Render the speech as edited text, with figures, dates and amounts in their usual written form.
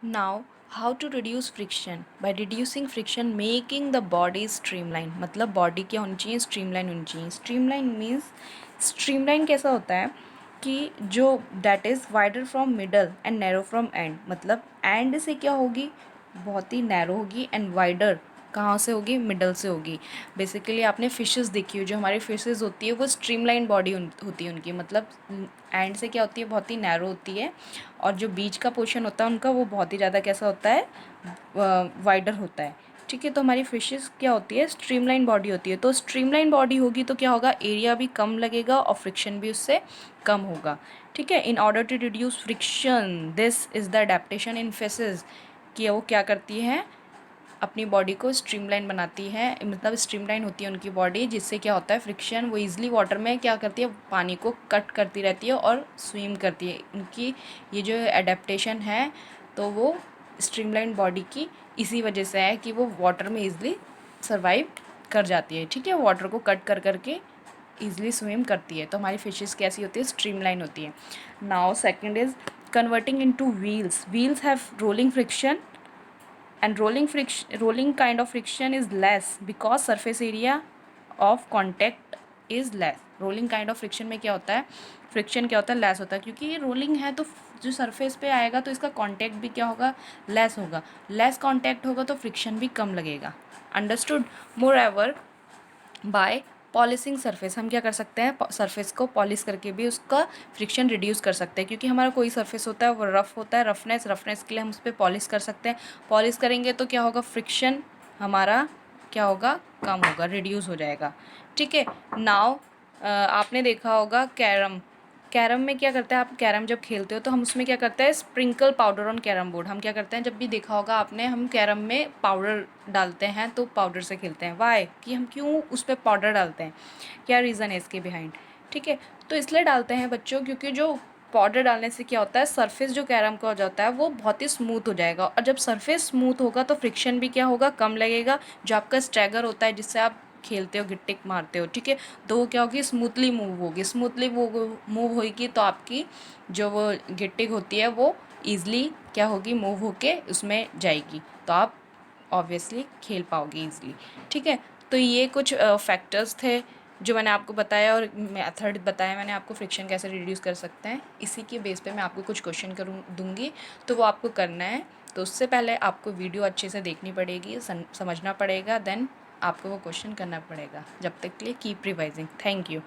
Now how to reduce friction. By reducing friction making the body streamline. मतलब body क्या होनी चाहिए, streamline होनी चाहिए। स्ट्रीमलाइन मीन्स, स्ट्रीमलाइन कैसा होता है कि जो that is wider from middle and narrow from and. मतलब एंड से क्या होगी, बहुत ही नैरो होगी, एंड वाइडर कहाँ से होगी, मिडल से होगी। बेसिकली आपने फिशेस देखी हो, जो हमारी फिशेस होती है वो स्ट्रीमलाइन बॉडी होती है उनकी। मतलब एंड से क्या होती है, बहुत ही नैरो होती है, और जो बीच का पोर्शन होता है उनका वो बहुत ही ज़्यादा कैसा होता है, वाइडर होता है। ठीक है, तो हमारी फिशेस क्या होती है, स्ट्रीमलाइन बॉडी होती है। तो स्ट्रीमलाइन बॉडी होगी तो क्या होगा, एरिया भी कम लगेगा और फ्रिक्शन भी उससे कम होगा। ठीक है, in order to reduce friction this is the adaptation in fishes, कि वो क्या करती है, अपनी बॉडी को स्ट्रीमलाइन बनाती है। मतलब स्ट्रीमलाइन होती है उनकी बॉडी, जिससे क्या होता है, फ्रिक्शन, वो ईजिली वाटर में क्या करती है, पानी को कट करती रहती है और स्विम करती है। उनकी ये जो एडेप्टेशन है तो वो स्ट्रीमलाइन बॉडी की इसी वजह से है कि वो वाटर में ईजिली सर्वाइव कर जाती है। ठीक है, वाटर को कट कर करके ईजिली स्विम करती है। तो हमारी फिशेस कैसी होती है, स्ट्रीमलाइन होती है। Now second is converting into wheels. Wheels have rolling friction and rolling kind of friction is less because surface area of contact is less. Rolling kind of friction में क्या होता है, फ्रिक्शन क्या होता है, लेस होता है, क्योंकि ये रोलिंग है तो जो सरफेस पे आएगा तो इसका कांटेक्ट भी क्या होगा, लेस होगा। लेस कांटेक्ट होगा तो फ्रिक्शन भी कम लगेगा। अंडरस्टूड। मोर एवर बाय पॉलिशिंग सरफेस, हम क्या कर सकते हैं, सरफेस को पॉलिश करके भी उसका फ्रिक्शन रिड्यूस कर सकते हैं। क्योंकि हमारा कोई सरफेस होता है वो रफ़ होता है, रफनेस के लिए हम उस पर पॉलिश कर सकते हैं। पॉलिश करेंगे तो क्या होगा, फ्रिक्शन हमारा क्या होगा, कम होगा, रिड्यूस हो जाएगा। ठीक है, नाउ आपने देखा होगा कैरम। कैरम में क्या करते हैं, आप कैरम जब खेलते हो तो हम उसमें क्या करते हैं, sprinkle powder on carrom board. हम क्या करते हैं, जब भी देखा होगा आपने, हम कैरम में पाउडर डालते हैं तो पाउडर से खेलते हैं। वाई, कि हम क्यों उस पर पाउडर डालते हैं, क्या रीज़न है इसके बिहाइंड। ठीक है, तो इसलिए डालते हैं बच्चों, क्योंकि जो पाउडर डालने से क्या होता है, सरफेस जो कैरम का हो जाता है वो बहुत ही स्मूथ हो जाएगा, और जब सरफेस स्मूथ होगा तो फ्रिक्शन भी क्या होगा, कम लगेगा। जो आपका स्ट्रैगर होता है जिससे आप खेलते हो, गिट्टिक मारते हो, ठीक है, तो वो क्या होगी, स्मूथली मूव होगी। स्मूथली मूव होगी तो आपकी जो वो गिट्टिक होती है वो ईज़िली क्या होगी, मूव होके उसमें जाएगी, तो आप ऑब्वियसली खेल पाओगे ईज़िली। ठीक है, तो ये कुछ फैक्टर्स थे जो मैंने आपको बताया, और मेथड बताया मैंने आपको फ्रिक्शन कैसे रिड्यूस कर सकते हैं। इसी के बेस पे मैं आपको कुछ क्वेश्चन दूंगी, तो वो आपको करना है। तो उससे पहले आपको वीडियो अच्छे से देखनी पड़ेगी, समझना पड़ेगा, देन आपको वो क्वेश्चन करना पड़ेगा। जब तक के लिए कीप रिवाइजिंग। Thank you.